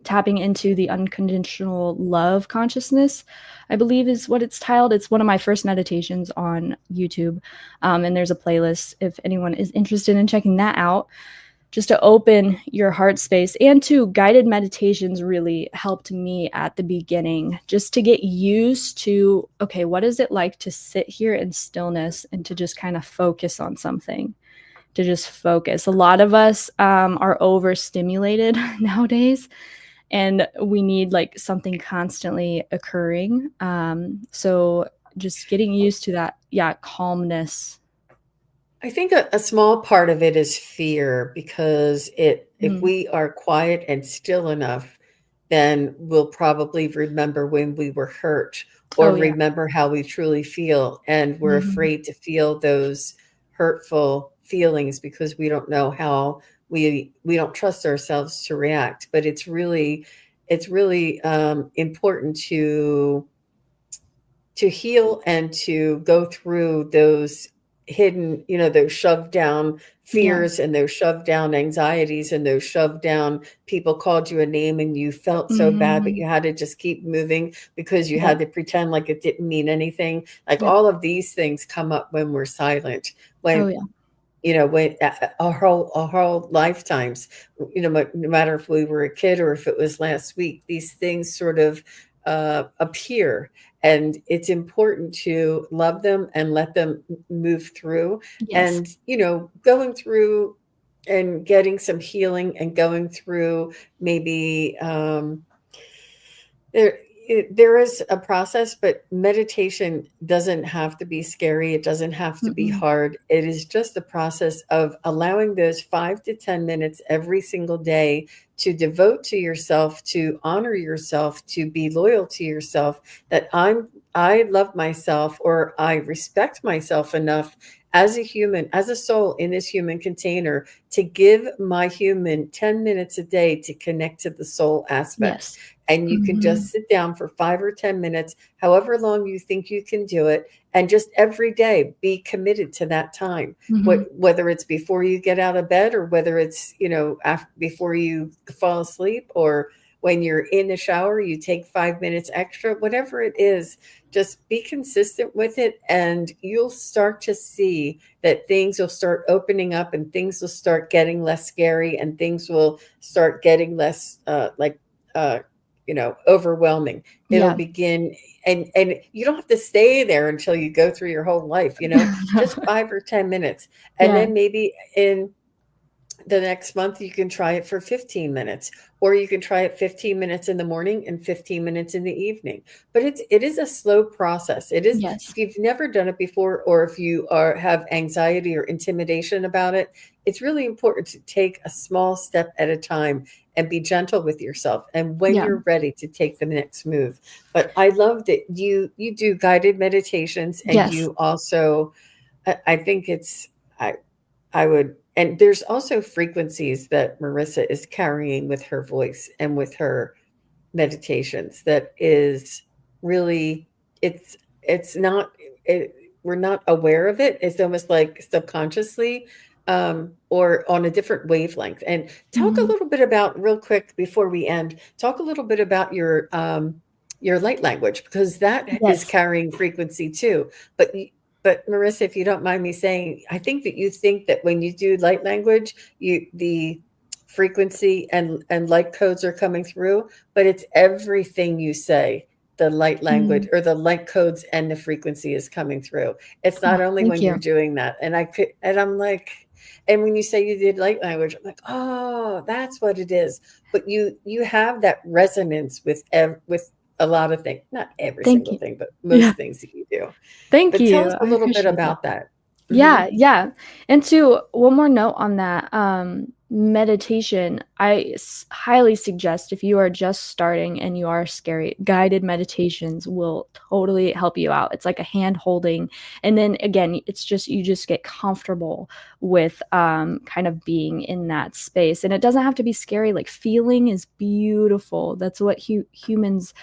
tapping into the unconditional love consciousness, I believe is what it's titled. It's one of my first meditations on YouTube. And there's a playlist if anyone is interested in checking that out, just to open your heart space. And to guided meditations really helped me at the beginning, just to get used to, okay, what is it like to sit here in stillness and to just kind of focus on something, to just focus. A lot of us are overstimulated nowadays, and we need like something constantly occurring. So just getting used to that, yeah, calmness. I think a small part of it is fear because if Mm. we are quiet and still enough, then we'll probably remember when we were hurt or Oh yeah. remember how we truly feel. And we're Mm-hmm. afraid to feel those hurtful feelings because we don't know how we don't trust ourselves to react. But it's really important to heal and to go through those hidden, those shoved down Yeah. fears and those shoved down anxieties and those shoved down people called you a name and you felt so bad, but Mm-hmm. you had to just keep moving because you had Yep. to pretend like it didn't mean anything. Like Yep. all of these things come up when we're silent. Oh When yeah. when our whole lifetimes, no matter if we were a kid or if it was last week, these things sort of a peer, and it's important to love them and let them move through. Yes. And, going through and getting some healing and going through maybe there there is a process, but meditation doesn't have to be scary. It doesn't have to be Mm-mm. hard. It is just the process of allowing those 5 to 10 minutes every single day to devote to yourself, to honor yourself, to be loyal to yourself, that I love myself, or I respect myself enough as a human, as a soul in this human container, to give my human 10 minutes a day to connect to the soul aspect. Yes. And you can just Mhm. sit down for 5 or 10 minutes, however long you think you can do it, and just every day be committed to that time. Mhm. Whether it's before you get out of bed, or whether it's, before you fall asleep, or when you're in the shower, you take 5 minutes extra, whatever it is, just be consistent with it, and you'll start to see that things will start opening up, and things will start getting less scary, and things will start getting less uh, overwhelming. It'll Yeah. begin, and you don't have to stay there until you go through your whole life, just 5 or 10 minutes. And Yeah. then maybe in the next month you can try it for 15 minutes, or you can try it 15 minutes in the morning and 15 minutes in the evening. But it is a slow process. It is, Yes. if you've never done it before, or if you have anxiety or intimidation about it, it's really important to take a small step at a time and be gentle with yourself, and when Yeah. you're ready to take the next move. But I love that you do guided meditations, and Yes. you also, I think it's, I would, and there's also frequencies that Marissa is carrying with her voice and with her meditations that is really, it's not, we're not aware of it. It's almost like subconsciously, or on a different wavelength. And talk a Mhm. little bit about, real quick before we end, talk a little bit about your light language, because that is Yes. carrying frequency too. But but Marissa, if you don't mind me saying, I think that you think that when you do light language, the frequency and light codes are coming through, but it's everything you say, the light language Mm. or the light codes, and the frequency is coming through. It's Oh, not only thank when you're you. doing that. And I'm like, and when you say you did light language, I'm like, oh, that's what it is. But you have that resonance with a lot of things, not every Thank single you. thing, but Yeah. most things that you do. Thank But tell you. us a I little bit appreciate that. about that. Hmm. Yeah, yeah. And to one more note on that, meditation, highly suggest if you are just starting and you are scary, guided meditations will totally help you out. It's like a hand holding. And then again, it's just, you just get comfortable with kind of being in that space. And it doesn't have to be scary. Like feeling is beautiful. That's what humans,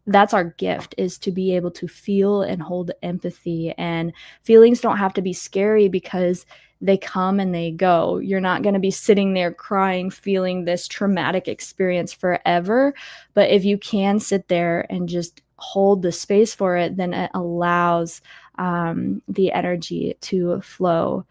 that's our gift, is to be able to feel and hold empathy, and feelings don't have to be scary because they come and they go. You're not going to be sitting there crying feeling this traumatic experience forever, but if you can sit there and just hold the space for it, then it allows the energy to flow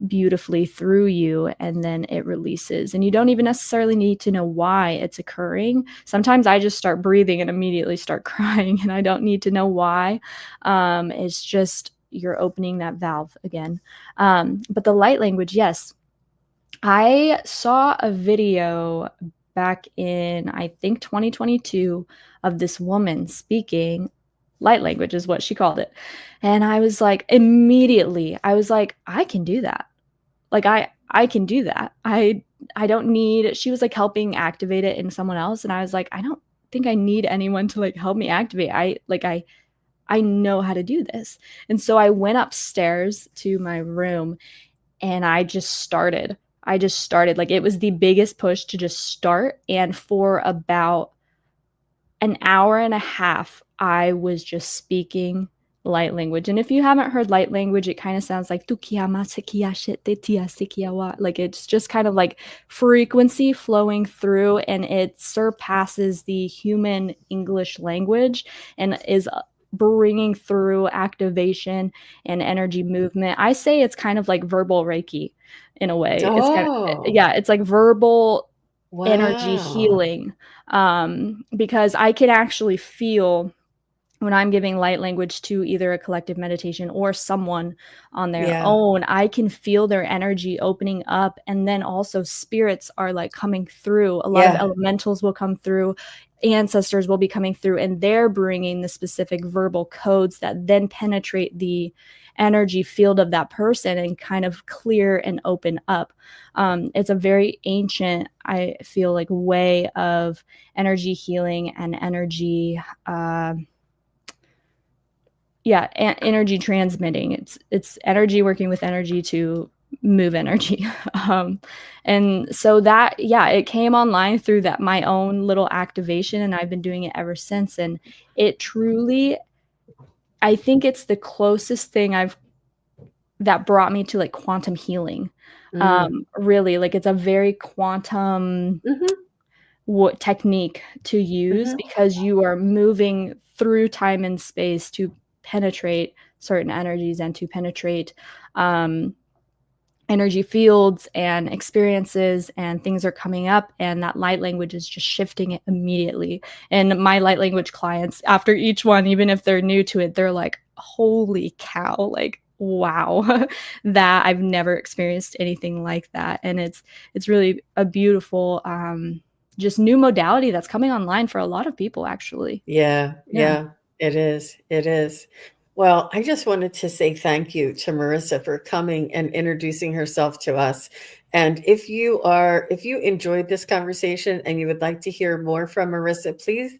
beautifully through you, and then it releases, and you don't even necessarily need to know why it's occurring. Sometimes I just start breathing and immediately start crying, and I don't need to know why. It's just you're opening that valve again. But the light language, yes, I saw a video back in, I think, 2022, of this woman speaking light language, is what she called it. And I was like, immediately I was like, I can do that. Like I can do that. I don't need, she was like helping activate it in someone else, and I was like, I don't think I need anyone to like help me activate. I know how to do this. And so I went upstairs to my room and I just started. Like it was the biggest push to just start, and for about an hour and a half, I was just speaking light language. And if you haven't heard light language, it kind of sounds like like it's just kind of like frequency flowing through, and it surpasses the human English language and is bringing through activation and energy movement. I say it's kind of like verbal Reiki in a way. It's kind of, Oh, yeah, it's like verbal. energy Wow. healing, because I can actually feel when I'm giving light language to either a collective meditation or someone on their Yeah. own, I can feel their energy opening up. And then also spirits are like coming through. A lot of Yeah. elementals will come through, ancestors will be coming through, and they're bringing the specific verbal codes that then penetrate the energy field of that person and kind of clear and open up. It's a very ancient, I feel like, way of energy healing and energy energy transmitting. It's energy working with energy to move energy. um and so that, yeah, it came online through that my own little activation, and I've been doing it ever since. And it truly, I think it's the closest thing I've that brought me to like quantum healing. Mm. Really, like, it's a very quantum Mhm. what technique to use, Mhm. because you are moving through time and space to penetrate certain energies and to penetrate um, energy fields and experiences, and things are coming up, and that light language is just shifting it immediately. And my light language clients, after each one, even if they're new to it, they're like, holy cow, like, wow, that I've never experienced anything like that. And it's really a beautiful just new modality that's coming online for a lot of people, actually. Yeah, Yeah. yeah, it is. It is. Well, I just wanted to say thank you to Marissa for coming and introducing herself to us. And if you enjoyed this conversation and you would like to hear more from Marissa, please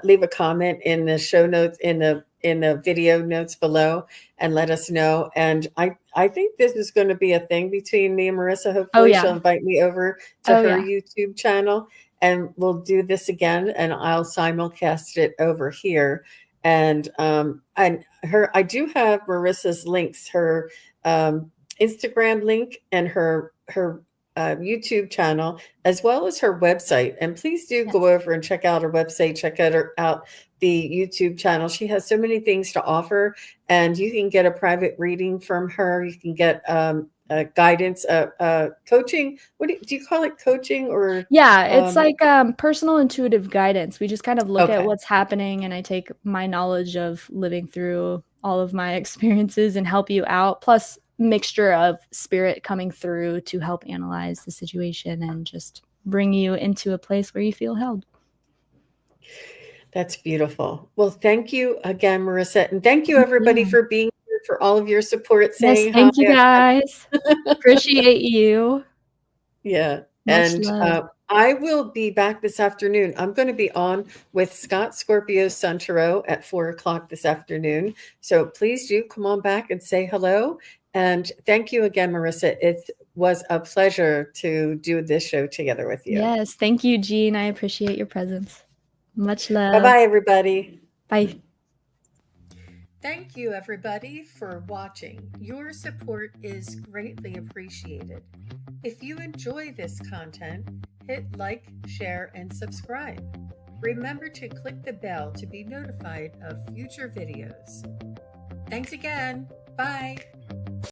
leave a comment in the show notes in the video notes below and let us know. And I think this is going to be a thing between me and Marissa. Oh Hopefully, yeah. she'll invite me over to Oh her yeah. YouTube channel and we'll do this again and I'll simulcast it over here. And her I do have Marissa's links, her Instagram link and her YouTube channel, as well as her website. And please do go Yes. over and check out her website, check out the YouTube channel. She has so many things to offer, and you can get a private reading from her. You can get guidance, coaching. Do you call it, coaching or? Yeah, it's Um, like personal intuitive guidance. We just kind of look at okay. what's happening, and I take my knowledge of living through all of my experiences and help you out, plus mixture of spirit coming through to help analyze the situation and just bring you into a place where you feel held. That's beautiful. Well, thank you again, Marissa. And thank you, everybody, Yeah. for being here, for all of your support, Yes, saying hi. thank you guys. Appreciate you. Yeah. Much And love. I will be back this afternoon. I'm going to be on with Scott Scorpio Suntaro at 4 o'clock this afternoon. So please do come on back and say hello. And thank you again, Marissa. It was a pleasure to do this show together with you. Yes, thank you, Jean. I appreciate your presence. Much Bye love. bye, everybody. Bye. Thank you, everybody, for watching. Your support is greatly appreciated. If you enjoy this content, hit like, share, and subscribe. Remember to click the bell to be notified of future videos. Thanks again. Bye.